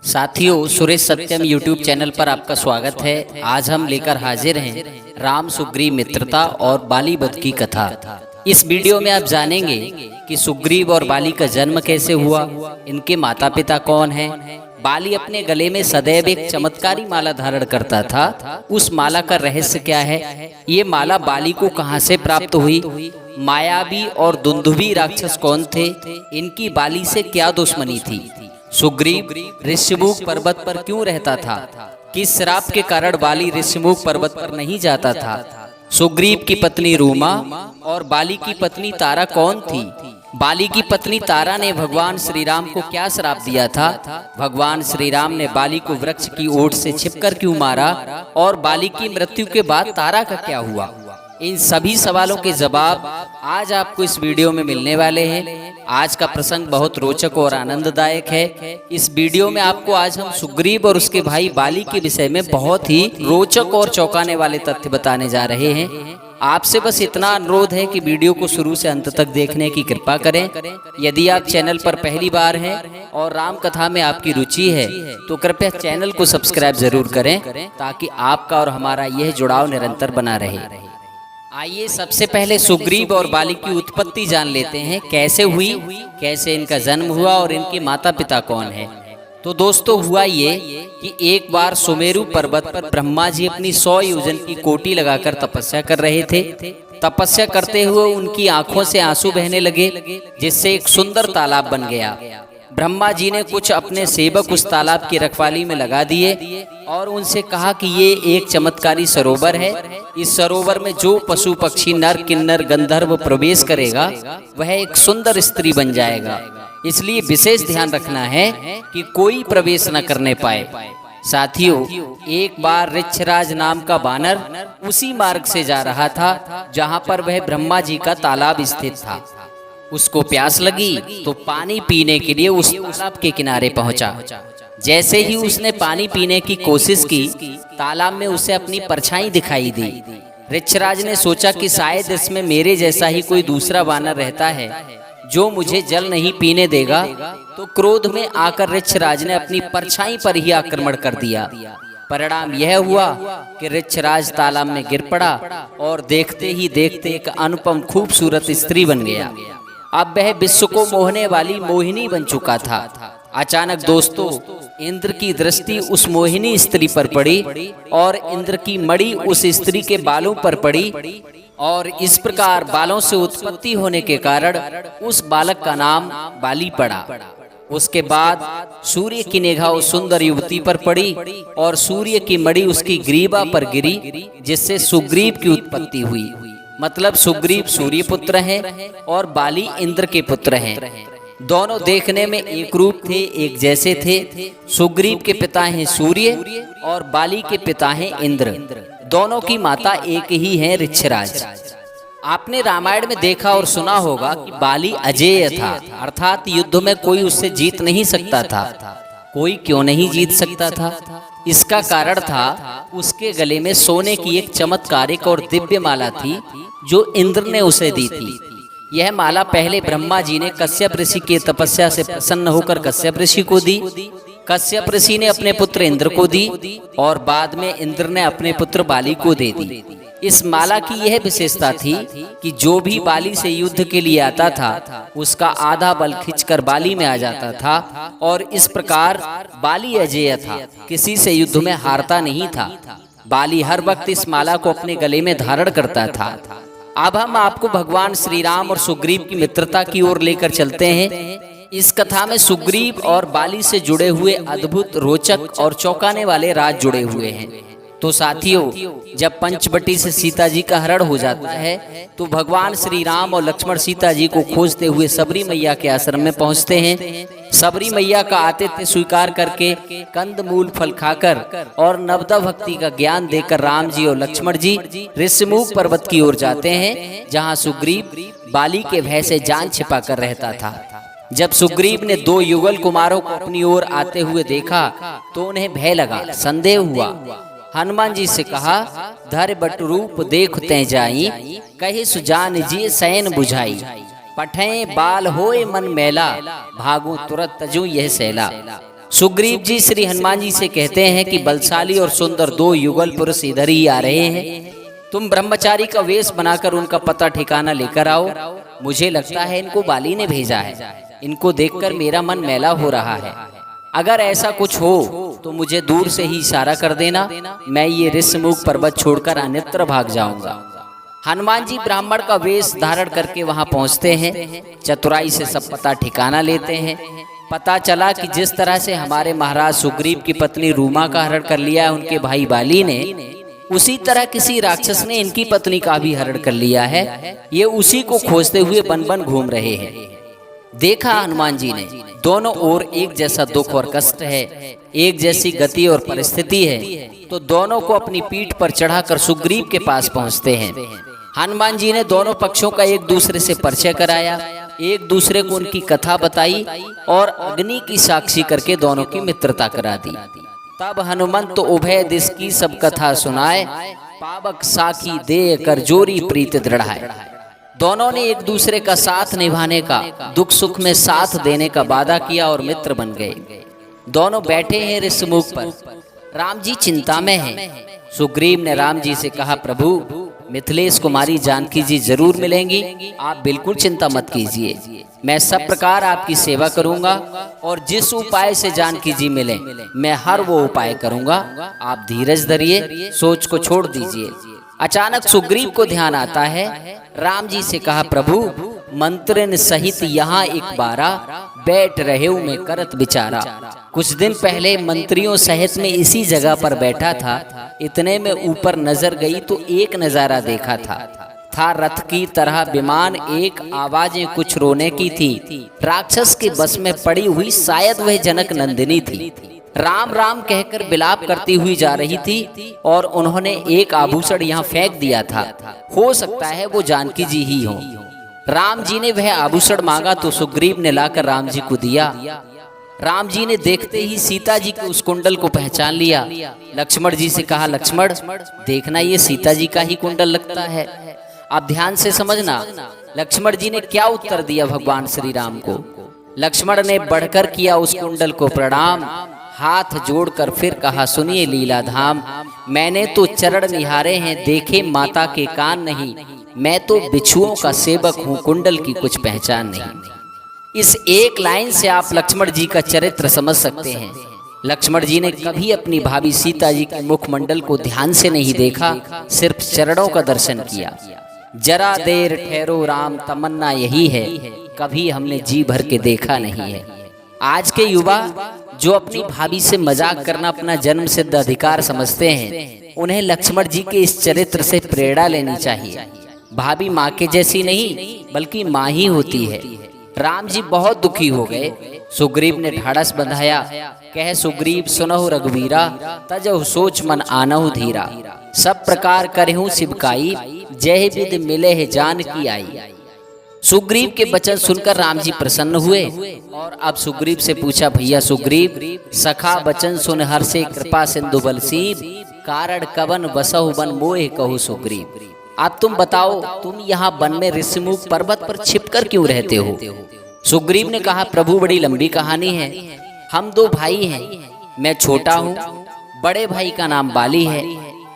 साथियों, सुरेश सत्यम YouTube channel पर आपका स्वागत है। आज हम लेकर हाजिर हैं राम सुग्रीव मित्रता और बाली वध की कथा। इस वीडियो में आप जानेंगे कि सुग्रीव और बाली का जन्म कैसे हुआ, इनके माता पिता कौन हैं, बाली अपने गले में सदैव एक चमत्कारी माला धारण करता था, उस माला का रहस्य क्या है, ये माला बाली को कहाँ से प्राप्त हुई, मायावी और दुंदुभी राक्षस कौन थे, इनकी बाली से क्या दुश्मनी थी, सुग्रीव ऋषिमुख पर्वत पर क्यों रहता था, किस श्राप के कारण बाली ऋषिमुख पर्वत पर नहीं जाता था, सुग्रीव की पत्नी रूमा और बाली की पत्नी तारा कौन थी, बाली की पत्नी तारा ने भगवान श्री राम को क्या श्राप दिया था, भगवान श्री राम ने बाली को वृक्ष की ओट से छिपकर क्यों मारा और बाली की मृत्यु के बाद तारा का क्या हुआ। इन सभी सवालों के जवाब आज आपको इस वीडियो में मिलने वाले हैं। आज का प्रसंग बहुत रोचक और आनंददायक है। इस वीडियो में आपको आज हम सुग्रीव और उसके भाई बाली के विषय में बहुत ही रोचक और चौंकाने वाले तथ्य बताने जा रहे हैं। आपसे बस इतना अनुरोध है कि वीडियो को शुरू से अंत तक देखने की कृपा करें। यदि आप चैनल पर पहली बार हैं और राम कथा में आपकी रुचि है तो कृपया चैनल को सब्सक्राइब जरूर करें ताकि आपका और हमारा यह जुड़ाव निरंतर बना रहे। आइए सबसे पहले सुग्रीव और बाली की उत्पत्ति जान लेते हैं, कैसे हुई, कैसे इनका जन्म हुआ और इनके माता पिता कौन हैं। तो दोस्तों, हुआ ये कि एक बार सुमेरु पर्वत पर ब्रह्मा जी अपनी 100 योजन की कोटी लगाकर तपस्या कर रहे थे। तपस्या करते हुए उनकी आंखों से आंसू बहने लगे, जिससे एक सुंदर तालाब बन गया। ब्रह्मा जी ने कुछ अपने सेवक उस तालाब की रखवाली में लगा दिए और उनसे कहा कि ये एक चमत्कारी सरोवर है, इस सरोवर में जो पशु पक्षी नर किन्नर गंधर्व प्रवेश करेगा वह एक सुंदर स्त्री बन जाएगा, इसलिए विशेष ध्यान रखना है कि कोई प्रवेश न करने पाए। साथियों, एक बार ऋक्षराज नाम का बानर उसी मार्ग से जा रहा था जहाँ पर वह ब्रह्मा जी का तालाब स्थित था। उसको प्यास लगी तो पानी पीने के लिए उस तालाब के किनारे पहुंचा। जैसे ही उसने पानी पीने की कोशिश की, तालाब में उसे अपनी परछाई दिखाई दी। ऋक्षराज ने सोचा कि शायद इसमें मेरे जैसा ही कोई दूसरा वानर रहता है जो मुझे जल नहीं पीने देगा, तो क्रोध में आकर ऋक्षराज ने अपनी परछाई पर ही आक्रमण कर दिया। परिणाम यह हुआ कि ऋक्षराज तालाब में गिर पड़ा और देखते ही देखते एक अनुपम खूबसूरत स्त्री बन गया। अब वह विश्व को मोहने वाली मोहिनी बन चुका था। अचानक दोस्तों, इंद्र की दृष्टि उस मोहिनी स्त्री पर पड़ी और इंद्र की मणि उस स्त्री के बालों पर पड़ी और इस प्रकार बालों से उत्पत्ति होने के कारण उस बालक का नाम बाली पड़ा। उसके बाद सूर्य की निगाह उस सुंदर युवती पर पड़ी और सूर्य की मणि उसकी ग्रीवा पर गिरी, जिससे सुग्रीव की उत्पत्ति हुई। मतलब सुग्रीव सूर्य पुत्र हैं और बाली इंद्र के पुत्र हैं। दोनों देखने में एक रूप थे, एक जैसे थे। सुग्रीव के पिता हैं सूर्य और बाली के पिता हैं इंद्र। दोनों की माता एक ही है, ऋक्षराज। आपने रामायण में देखा और सुना होगा कि बाली अजेय था, अर्थात युद्ध में कोई उससे जीत नहीं सकता था। कोई क्यों नहीं जीत सकता था? इसका कारण था उसके गले में सोने की एक चमत्कारिक और दिव्य माला थी जो इंद्र ने उसे दी थी। यह माला पहले ब्रह्मा जी ने कश्यप ऋषि की तपस्या से प्रसन्न होकर कश्यप ऋषि को दी। कश्यप ऋषि ने अपने पुत्र इंद्र को दी और बाद में इंद्र ने अपने पुत्र बाली को दे दी। इस माला की यह विशेषता थी कि जो भी बाली से युद्ध के लिए आता था उसका आधा बल खींचकर बाली में आ जाता था और इस प्रकार बाली अजेय था, किसी से युद्ध में हारता नहीं था। बाली हर वक्त इस माला को अपने गले में धारण करता था। अब हम आपको भगवान श्री राम और सुग्रीव की मित्रता की ओर लेकर चलते हैं। इस कथा में सुग्रीव और बाली से जुड़े हुए अद्भुत, रोचक और चौंकाने वाले राज जुड़े हुए हैं। तो साथियों, जब पंचवटी से सीता जी का हरण हो जाता है तो भगवान श्री राम और लक्ष्मण सीता जी को खोजते हुए सबरी मैया के आश्रम में पहुंचते हैं। सबरी मैया का आतिथ्य स्वीकार करके कंद मूल फल खाकर और नवदा भक्ति का ज्ञान देकर राम जी और लक्ष्मण जी ऋषिमुख पर्वत की ओर जाते हैं, जहां सुग्रीव बाली के भय से जान छिपा कर रहता था। जब सुग्रीव ने 2 युगल कुमारों को अपनी ओर आते हुए देखा तो उन्हें भय लगा, संदेह हुआ। हनुमान जी से कहा, धर बट रूप देखते जाई, कहे सुजान जी सैन बुझाई, पठे बाल होए मन मैला, भागो तुरत तजो यह सैला। सुग्रीव जी श्री हनुमान जी से कहते हैं कि बलशाली और सुंदर दो युगल पुरुष इधर ही आ रहे हैं, तुम ब्रह्मचारी का वेश बनाकर उनका पता ठिकाना लेकर आओ। मुझे लगता है इनको बाली ने भेजा है, इनको देखकर मेरा मन मैला हो रहा है। अगर ऐसा कुछ हो तो मुझे दूर से ही इशारा कर देना, मैं ये ऋषमुख पर्वत छोड़कर अन्यत्र भाग जाऊंगा। हनुमान जी ब्राह्मण का वेश धारण करके वहां पहुंचते हैं, चतुराई से सब पता ठिकाना लेते हैं। पता चला कि जिस तरह से हमारे महाराज सुग्रीव की पत्नी रूमा का हरण कर लिया है उनके भाई बाली ने, उसी तरह किसी राक्षस ने इनकी पत्नी का भी हरण कर लिया है। ये उसी को खोजते हुए बन बन घूम रहे हैं। देखा हनुमान जी ने, दोनों ओर एक जैसा दुख और कष्ट है, एक जैसी गति और परिस्थिति है, तो दोनों को अपनी पीठ पर चढ़ाकर सुग्रीव के पास पहुंचते हैं। हनुमान जी ने दोनों पक्षों का एक दूसरे से परिचय कराया, एक दूसरे को उनकी कथा बताई और अग्नि की साक्षी करके दोनों की मित्रता करा दी। तब हनुमंत तो उभय दिश की सब कथा सुनाए, पावक साखी दे कर जोरी प्रीत दृढ़ाए। दोनों ने एक दूसरे का साथ निभाने का, दुख सुख में साथ देने का वादा किया और मित्र बन गए। दोनों बैठे हैं ऋषमुख पर, राम जी चिंता में हैं। सुग्रीव ने राम जी से कहा, प्रभु मिथिलेश कुमारी जानकी जी जरूर मिलेंगी, आप बिल्कुल चिंता मत कीजिए। मैं सब प्रकार आपकी सेवा करूंगा और जिस उपाय से जानकी जी मिले मैं हर वो उपाय करूंगा। आप धीरज धरिए, सोच को छोड़ दीजिए। अचानक सुग्रीव को ध्यान आता है, राम जी से कहा, प्रभु मंत्रिन सहित यहाँ एक बारा, बैठ रहे हूँ मैं करत विचारा। कुछ दिन पहले मंत्रियों सहित में इसी जगह पर बैठा था, इतने में ऊपर नजर गई तो एक नजारा देखा था रथ की तरह विमान, एक आवाजें कुछ रोने की थी। राक्षस के बस में पड़ी हुई शायद वह जनक नंदिनी थी। राम राम कहकर विलाप करती हुई जा रही थी और उन्होंने एक आभूषण यहाँ फेंक दिया था, हो सकता है वो जानकी जी ही हो। राम जी ने वह आभूषण मांगा तो सुग्रीव ने लाकर राम जी को दिया। राम जी ने देखते ही सीता जी के उस कुंडल को पहचान लिया। लक्ष्मण जी से कहा, लक्ष्मण देखना ये सीता जी का ही कुंडल लगता है। अब ध्यान से समझना लक्ष्मण जी ने क्या उत्तर दिया भगवान श्री राम को। लक्ष्मण ने बढ़कर किया उस कुंडल को प्रणाम, हाथ जोड़कर फिर कहा, सुनिए लीला धाम, मैंने तो चरण निहारे हैं, देखे माता के कान नहीं, मैं तो बिच्छुओं का सेवक हूँ, कुंडल की कुछ पहचान नहीं। इस एक लाइन से आप लक्ष्मण जी का चरित्र समझ सकते हैं। लक्ष्मण जी ने कभी अपनी भाभी सीता जी के मुखमंडल को ध्यान से नहीं देखा, सिर्फ चरणों का दर्शन किया। जरा देर ठहरो राम, तमन्ना यही है, कभी हमने जी भर के देखा नहीं है। आज के युवा जो अपनी भाभी से मजाक करना अपना जन्म सिद्ध अधिकार समझते हैं, उन्हें लक्ष्मण जी के इस चरित्र से प्रेरणा लेनी चाहिए। भाभी माँ के जैसी नहीं बल्कि माँ ही होती है। राम जी बहुत दुखी हो गए। सुग्रीव ने ढाढ़स बंधाया, कह सुग्रीव सुनहु रघुवीरा, तजहु सोच मन आनहु धीरा, सब प्रकार करहु सिबकाई, जय विधि मिले है जान की आई। सुग्रीव के वचन सुनकर राम जी प्रसन्न हुए और अब सुग्रीव से पूछा, भैया सुग्रीव सखा वचन सुन हर से कृपा सिंधु बलसीब, कारण कवन बसहु बन मोहे कहु सुग्रीव। अब तुम बताओ, तुम यहाँ वन में ऋषमुख पर्वत पर छिपकर क्यों रहते हो। सुग्रीव ने कहा, प्रभु बड़ी लंबी कहानी है। हम दो भाई हैं, मैं छोटा हूँ, बड़े भाई का नाम बाली है।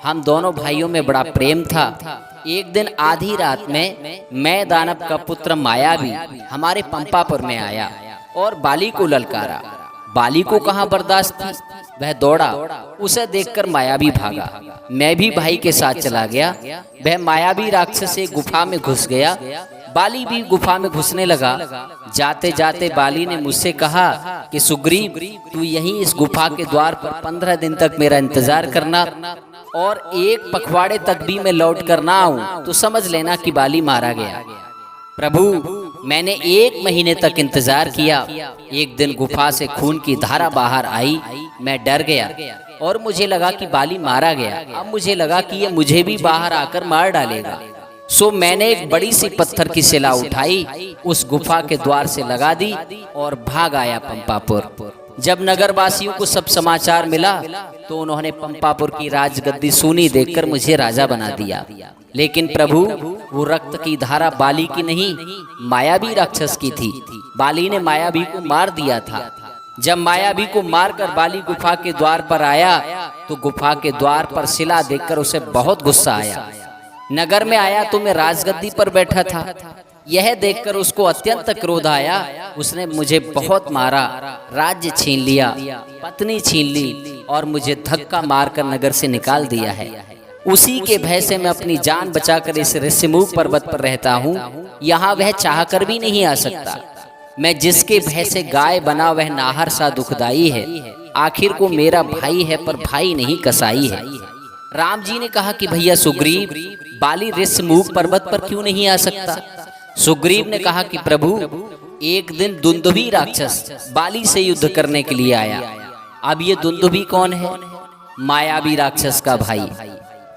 हम दोनों भाइयों में बड़ा प्रेम था। एक दिन आधी रात में मैं दानव का पुत्र मायावी हमारे पंपापुर में आया और बाली को ललकारा। बाली को कहाँ बर्दाश्त थी, वह दौड़ा, उसे देखकर मायावी भागा। मैं भी भाई के साथ चला गया। वह मायावी राक्षस एक गुफा में घुस गया, बाली भी गुफा में घुसने लगा। जाते जाते बाली ने मुझसे कहा कि सुग्रीव तू यहीं इस गुफा के द्वार पर 15 दिन तक मेरा इंतजार करना और एक पखवाड़े तक भी मैं लौट कर ना आऊं तो समझ लेना कि बाली मारा गया। प्रभु मैंने 1 महीने तक इंतजार किया। एक दिन गुफा से खून की धारा बाहर आई, मैं डर गया और मुझे लगा कि बाली मारा गया। अब मुझे लगा कि ये मुझे भी बाहर आकर मार डालेगा। सो मैंने एक बड़ी सी पत्थर की शिला उठाई, उस गुफा के द्वार से लगा दी और भाग आया पंपापुर। जब नगरवासियों को सब समाचार मिला तो उन्होंने पंपापुर की राजगद्दी सूनी देखकर मुझे राजा बना दिया। लेकिन प्रभु वो रक्त की धारा बाली की नहीं, मायावी राक्षस की थी। बाली ने मायावी को मार दिया था। जब मायावी को मारकर बाली गुफा के द्वार पर आया तो गुफा के द्वार पर शिला देखकर उसे बहुत गुस्सा आया। नगर में आया तो मैं राजगद्दी पर बैठा था, यह देखकर उसको अत्यंत क्रोध आया। उसने मुझे बहुत मारा, राज्य छीन लिया, पत्नी छीन ली और मुझे धक्का मारकर नगर से निकाल दिया है। उसी के भय से मैं अपनी जान बचाकर इस ऋषिमुख पर्वत पर रहता हूँ। यहाँ वह चाहकर भी नहीं आ सकता। मैं जिसके भय से गाय बना वह नाहर सा दुखदाई है। आखिर को मेरा भाई है पर भाई नहीं कसाई है। राम जी ने कहा कि भैया सुग्रीव, बाली ऋषिमुख पर्वत पर क्यों नहीं आ सकता? सुग्रीव ने कहा कि प्रभु, एक दिन दुंदुभी राक्षस बाली से युद्ध करने के लिए आया। अब ये दुंदुभी कौन है? मायावी राक्षस का भाई।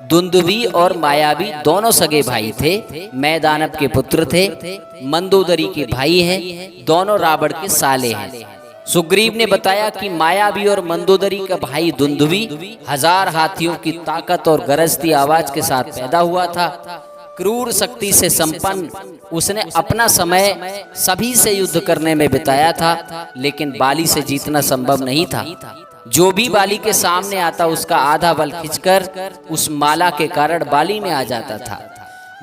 दुंदुभी और मायावी दोनों सगे भाई थे, मैदानव के पुत्र थे, मंदोदरी के भाई हैं, दोनों रावण के साले हैं। सुग्रीव ने बताया कि मायावी और मंदोदरी का भाई दुंदुभी 1000 हाथियों की ताकत और गरजती आवाज के साथ पैदा हुआ था। क्रूर शक्ति से संपन्न उसने अपना समय सभी से युद्ध करने में बिताया था, लेकिन बाली से जीतना संभव नहीं था। जो भी बाली के सामने आता उसका आधा बल खिंचकर उस माला के कारण बाली में आ जाता था।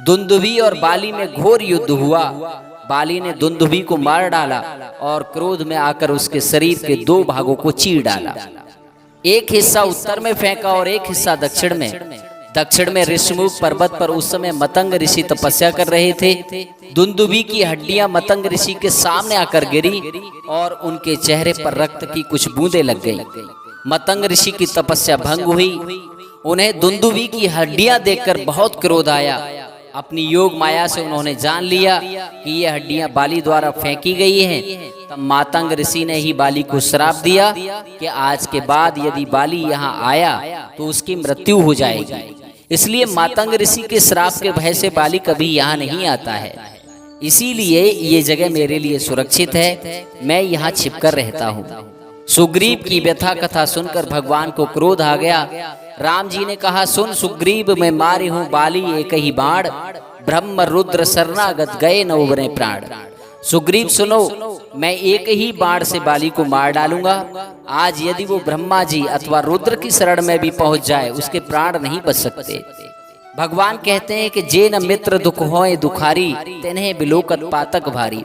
दुंदुभी और बाली में घोर युद्ध हुआ। बाली ने दुंदुभी को मार डाला और क्रोध में आकर उसके शरीर के 2 भागों को चीर डाला। एक हिस्सा उत्तर में फेंका और एक हिस्सा दक्षिण में। दक्षिण में ऋषिमुख पर्वत पर उस समय मतंग ऋषि तपस्या कर रहे थे। दुंदुभी की हड्डियां मतंग ऋषि के सामने आकर गिरी और उनके चेहरे पर रक्त की कुछ बूंदें लग गईं। मतंग ऋषि की तपस्या भंग हुई। उन्हें दुंदुभी की हड्डियां देखकर बहुत क्रोध आया। अपनी योग माया से उन्होंने जान लिया कि ये हड्डियां बाली द्वारा फेंकी गई हैं। तब मातंग ऋषि ने ही बाली को श्राप दिया कि आज के बाद यदि बाली यहाँ आया तो उसकी मृत्यु हो जाएगी। इसलिए मातंग ऋषि के श्राप के भय से बाली कभी यहाँ नहीं आता है। इसीलिए ये जगह मेरे लिए सुरक्षित है, मैं यहाँ छिपकर रहता हूँ। सुग्रीव की व्यथा कथा सुनकर भगवान को क्रोध आ गया। राम जी ने कहा, सुन सुग्रीव, मैं मारे हूँ बाली एक ही बाण, ब्रह्म रुद्र शरणागत गए न उबरे प्राण। सुग्रीव सुनो, मैं एक ही बाण से बाली को मार डालूंगा। आज यदि वो ब्रह्मा जी अथवा रुद्र की शरण में भी पहुंच जाए उसके प्राण नहीं बच सकते। भगवान कहते हैं कि जे न मित्र दुख होए दुखारी, तिन्हें बिलोकत पातक भारी।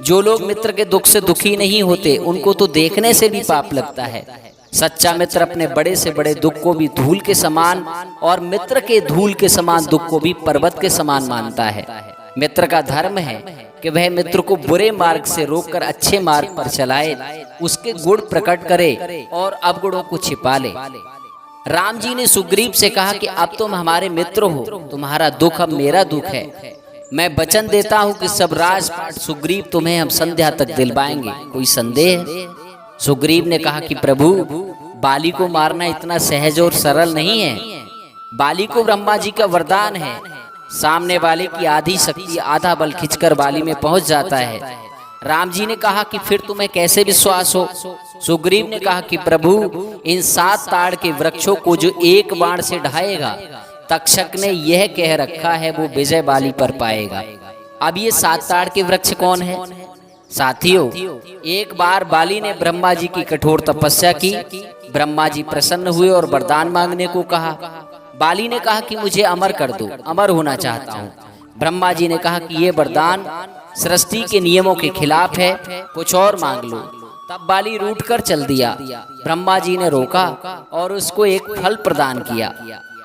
जो लोग मित्र के दुख से दुखी नहीं होते उनको तो देखने से भी पाप लगता है। सच्चा मित्र अपने बड़े से बड़े दुख को भी धूल के समान और मित्र के धूल के समान दुख को भी पर्वत के समान मानता है। मित्र का धर्म है कि वह मित्र को बुरे मार्ग से रोककर अच्छे मार्ग पर चलाए, उसके गुण प्रकट करे और अवगुणों को छिपा ले। राम जी ने सुग्रीव से कहा कि अब तुम हमारे मित्र हो, तुम्हारा दुख अब मेरा दुख है। मैं वचन देता हूँ कि सब राजपाट सुग्रीव तुम्हें हम संध्या तक दिलवाएंगे। कोई संदेह? सुग्रीव ने कहा कि प्रभु, बाली को मारना इतना सहज और सरल नहीं है। बाली को ब्रह्मा जी का वरदान है, सामने वाले की आधी शक्ति आधा बल खिंचकर बाली में पहुंच जाता है। राम जी ने कहा कि फिर तुम्हें कैसे विश्वास हो? सुग्रीव ने कहा कि प्रभु, इन 7 ताड़ के वृक्षों को जो एक बाण से ढाएगा, तक्षक ने यह कह रखा है वो विजय बाली पर पाएगा। अब ये 7 ताड़ के वृक्ष कौन है? साथियों, एक बार बाली ने ब्रह्मा जी की कठोर तपस्या की। ब्रह्मा जी प्रसन्न हुए और वरदान मांगने को कहा। बाली ने कहा कि मुझे अमर कर दो, अमर होना चाहता हूँ। ब्रह्मा जी ने कहा कि ये वरदान सृष्टि के नियमों के खिलाफ है, कुछ और मांग लो। तब बाली रूठ कर चल दिया। ब्रह्मा जी ने रोका और उसको एक फल प्रदान किया।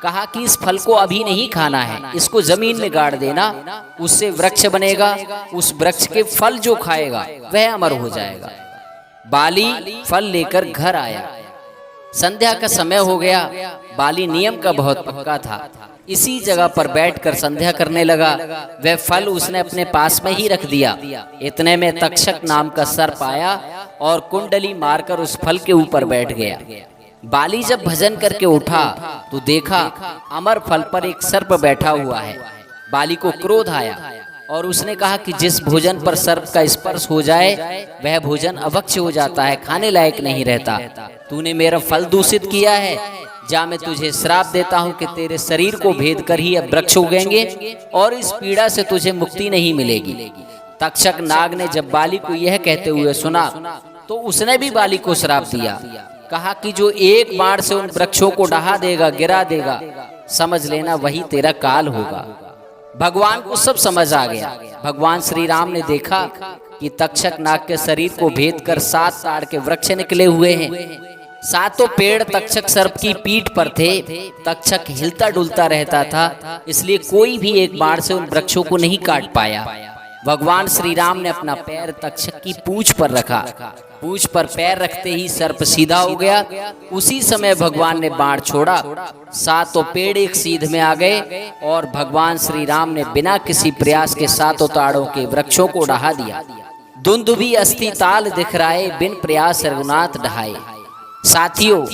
कहा कि इस फल को अभी नहीं खाना है, इसको जमीन में गाड़ देना, उससे वृक्ष बनेगा। उस वृक्ष के फल जो खाएगा वह अमर हो जाएगा। बाली फल लेकर घर आया। संध्या का समय हो गया। बाली नियम का बहुत पक्का था। इसी जगह पर बैठकर संध्या करने लगा। वह फल उसने अपने पास में ही रख दिया। इतने में तक्षक नाम का सर्प आया और कुंडली मारकर उस फल के ऊपर बैठ गया। बाली जब भजन करके उठा तो देखा अमर फल पर एक सर्प बैठा हुआ है। बाली को क्रोध आया और उसने कहा कि जिस भोजन पर सर्प का स्पर्श हो जाए वह भोजन अभक्ष्य हो जाता है, खाने लायक नहीं रहता। तूने मेरा फल दूषित किया है, जा मैं तुझे श्राप देता हूँ कि तेरे शरीर को भेद कर ही अब वृक्ष उगेंगे और इस पीड़ा से तुझे मुक्ति नहीं मिलेगी। तक्षक नाग ने जब बाली को यह कहते हुए सुना तो उसने भी बाली को श्राप दिया, कहा कि जो एक बाण से उन वृक्षों को ढहा देगा, गिरा देगा, समझ लेना वही तेरा काल होगा। भगवान को सब समझ आ गया। भगवान श्री राम ने देखा कि तक्षक नाग के शरीर को भेद कर 7 ताड़ के वृक्ष निकले हुए हैं। सातों पेड़ तक्षक सर्प की पीठ पर थे। तक्षक हिलता डुलता रहता था, इसलिए कोई भी एक बाण से उन वृक्षों को नहीं काट पाया। भगवान श्री राम ने अपना पैर तक्षक की पूंछ पर रखा। पूंछ पर पैर रखते ही सर्प सीधा हो गया। उसी समय भगवान ने बाण छोड़ा, सातों पेड़ एक सीध में आ गए और भगवान श्री राम ने बिना किसी प्रयास के सातों ताड़ों के वृक्षों को ढहा दिया। दुंदुभी अस्थि ताल दिखराए, बिन प्रयास रघुनाथ ढहाए। साथियों,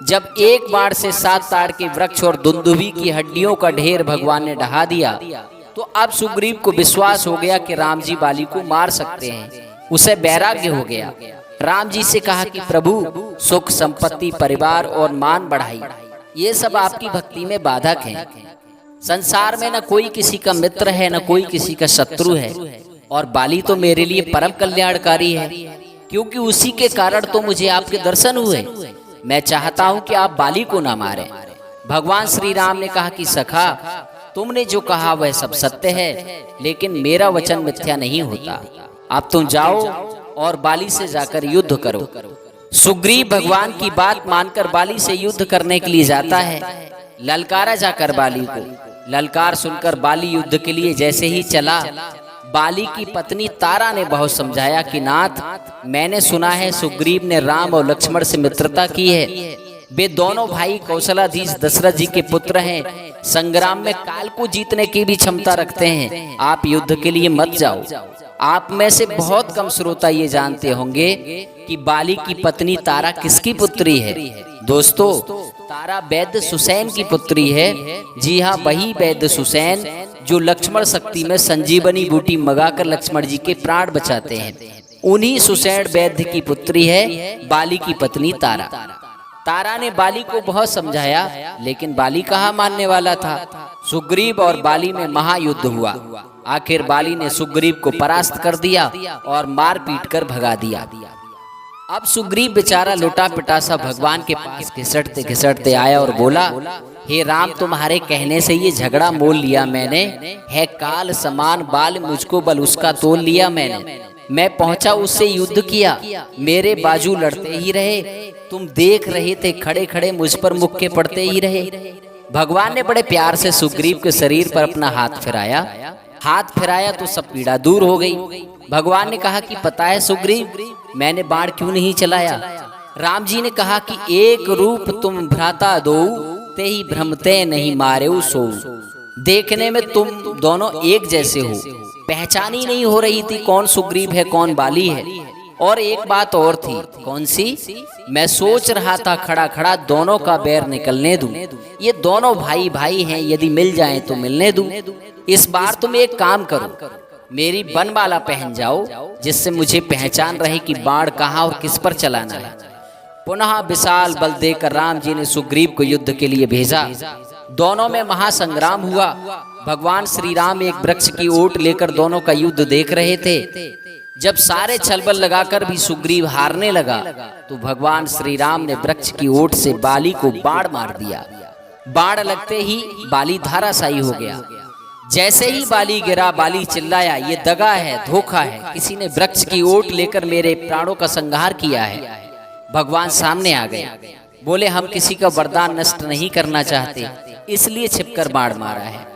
जब एक बाण से 7 ताड़ के वृक्ष और दुंदुभी की हड्डियों का ढेर भगवान ने ढहा दिया, तो अब सुग्रीव को विश्वास हो गया कि राम जी बाली को मार सकते हैं। उसे वैराग्य हो गया। राम जी से कहा कि प्रभु, सुख संपत्ति परिवार और मान बढ़ाई, ये सब आपकी भक्ति में बाधक हैं। संसार में न कोई किसी का मित्र है, न कोई किसी का शत्रु है, और बाली तो मेरे लिए परम कल्याणकारी है, क्योंकि उसी के कारण तो मुझे आपके दर्शन हुए। मैं चाहता हूं कि आप बाली को ना मारें। भगवान श्री राम ने कहा कि सखा, तुमने जो कहा वह सब सत्य है, लेकिन मेरा वचन मिथ्या नहीं होता। अब तुम जाओ और बाली से जाकर युद्ध करो। सुग्रीव भगवान की बात मानकर बाली से युद्ध करने के लिए जाता है। ललकारा जाकर बाली को। ललकार सुनकर बाली युद्ध के लिए जैसे ही चला, बाली की पत्नी तारा ने बहुत समझाया कि नाथ, मैंने सुना है सुग्रीव ने राम और लक्ष्मण से मित्रता की है। वे दोनों भाई कौशलाधीश दशरथ जी के पुत्र हैं, संग्राम में काल को जीतने की भी क्षमता रखते हैं। आप युद्ध के लिए मत जाओ। आप में से बहुत कम श्रोता ये जानते होंगे कि बाली की पत्नी तारा किसकी पुत्री है। दोस्तों, तारा वैद्य सुसैन की पुत्री है। जी हाँ, वही वैद्य सुसैन जो लक्ष्मण शक्ति में संजीवनी बूटी मंगाकर लक्ष्मण जी के प्राण बचाते हैं। उन्हीं सुसैन वैद्य की पुत्री है बाली की पत्नी तारा। तारा ने बाली को बहुत समझाया, लेकिन बाली कहाँ मानने वाला था। सुग्रीव और बाली में महायुद्ध हुआ। आखिर बाली ने सुग्रीव को परास्त कर दिया और मार पीट कर भगा दिया। अब सुग्रीव बेचारा लुटा पिटा सा भगवान के पास घिसटते घिसटते आया और बोला, हे राम, तुम्हारे कहने से ये झगड़ा मोल लिया मैंने। है काल समान बाल, मुझको बल उसका तोल लिया मैंने। मैं पहुंचा, उससे युद्ध किया, मेरे बाजू लड़ते ही रहे। तुम देख रहे थे, खड़े खड़े मुझ पर मुक्के पड़ते ही रहे। भगवान ने बड़े प्यार से सुग्रीव के शरीर पर अपना हाथ फिराया। हाथ फिराया तो सब पीड़ा दूर हो गई। भगवान ने कहा कि पता है सुग्रीव, मैंने बाण क्यों नहीं चलाया। राम जी ने कहा कि एक रूप तुम भ्राता दो, ते ही भ्रमते नहीं मारे सो। देखने में तुम दोनों एक जैसे हो, पहचान ही नहीं हो रही थी कौन सुग्रीव है कौन बाली है। और एक बात और थी, कौन सी? मैं सोच रहा था खड़ा खड़ा दोनों का बैर निकलने दूं। ये दोनों भाई भाई हैं, यदि मिल जाएं तो मिलने दूं। इस बार तुम एक काम करो, मेरी बनमाला पहन जाओ, जिससे मुझे पहचान रहे कि बाण कहाँ और किस पर चलाना है। पुनः विशाल बल देकर राम जी ने सुग्रीव को युद्ध के लिए भेजा। दोनों में महासंग्राम हुआ। भगवान श्री राम एक वृक्ष की ओट लेकर दोनों का युद्ध देख रहे थे। जब सारे छलबल लगाकर भी सुग्रीव हारने लगा, तो भगवान श्री राम ने वृक्ष की ओट से बाली को बाण मार दिया। बाण लगते ही बाली धराशायी हो गया। जैसे ही बाली गिरा, बाली चिल्लाया, ये दगा है, धोखा है, किसी ने वृक्ष की ओट लेकर मेरे प्राणों का संहार किया है। भगवान सामने आ गए, बोले, हम किसी का वरदान नष्ट नहीं करना चाहते, इसलिए छिपकर बाण मारा है।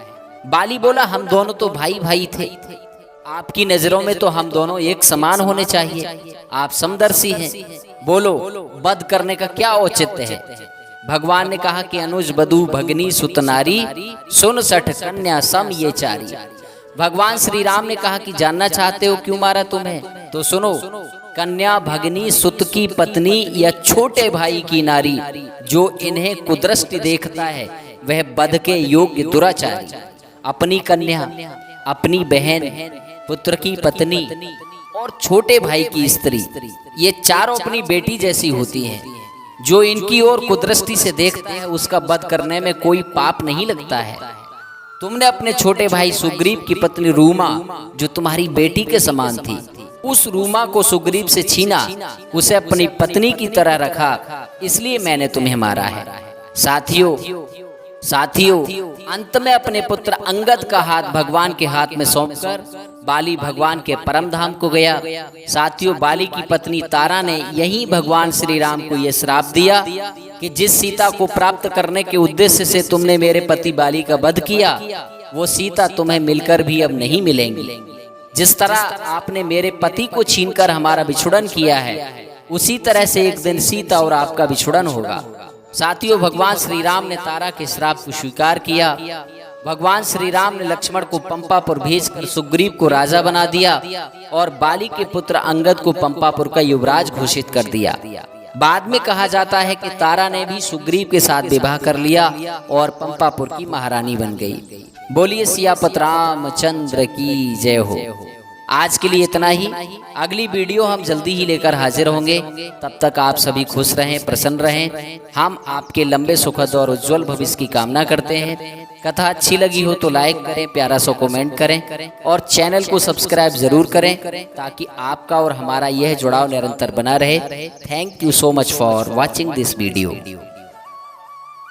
बाली बोला, हम दोनों तो भाई भाई थे, आपकी नजरों में तो हम दोनों एक समान होने चाहिए, आप समदर्शी हैं, बोलो वध करने का क्या औचित्य है। भगवान ने कहा कि अनुज बधू भगनी सुत नारी, सुन सठ कन्या सम ये चारी। भगवान श्री राम ने कहा कि जानना चाहते हो क्यों मारा तुम्हें, तो सुनो, कन्या भगनी सुत की पत्नी या छोटे भाई की नारी, जो इन्हें कुदृष्टि देखता है वह वध के योग्य दुराचारी। अपनी कन्या, अपनी बहन, पुत्र की पत्नी और छोटे भाई की स्त्री, ये चारों अपनी बेटी जैसी होती हैं। जो इनकी ओर कुदृष्टि से देखते हैं उसका वध करने में कोई पाप नहीं लगता है। तुमने अपने छोटे भाई सुग्रीव की पत्नी रूमा, जो तुम्हारी बेटी के समान थी, उस रूमा को सुग्रीव से छीना, उसे अपनी पत्नी की तरह रखा, इसलिए मैंने तुम्हें मारा है। साथियों, अंत में अपने पुत्र अंगद का हाथ भगवान के हाथ में सौंपकर बाली भगवान के परम धाम को गया। साथियों, बाली की पत्नी तारा ने यही भगवान श्री राम को यह श्राप दिया कि जिस सीता को प्राप्त करने के उद्देश्य से तुमने मेरे पति बाली का वध किया, वो सीता तुम्हें मिलकर भी अब नहीं मिलेंगी। जिस तरह आपने मेरे पति को छीनकर हमारा बिछुड़न किया है, उसी तरह से एक दिन सीता और आपका बिछुड़न होगा। साथियों, भगवान श्री राम ने तारा के श्राप को स्वीकार किया। भगवान श्री राम ने लक्ष्मण को पंपापुर भेजकर सुग्रीव को राजा बना दिया और बाली के पुत्र अंगद को पंपापुर का युवराज घोषित कर दिया। बाद में कहा जाता है कि तारा ने भी सुग्रीव के साथ विवाह कर लिया और पंपापुर की महारानी बन गई। बोलिए सियापत रामचंद्र की जय हो। आज के लिए इतना ही। अगली वीडियो हम जल्दी ही लेकर हाजिर होंगे। तब तक आप सभी खुश रहें, प्रसन्न रहें। हम आपके लंबे सुखद और उज्जवल भविष्य की कामना करते हैं। कथा अच्छी लगी हो तो लाइक करें, प्यारा सा कमेंट करें और चैनल को सब्सक्राइब जरूर करें, ताकि आपका और हमारा यह जुड़ाव निरंतर बना रहे। Thank you so much for watching this video.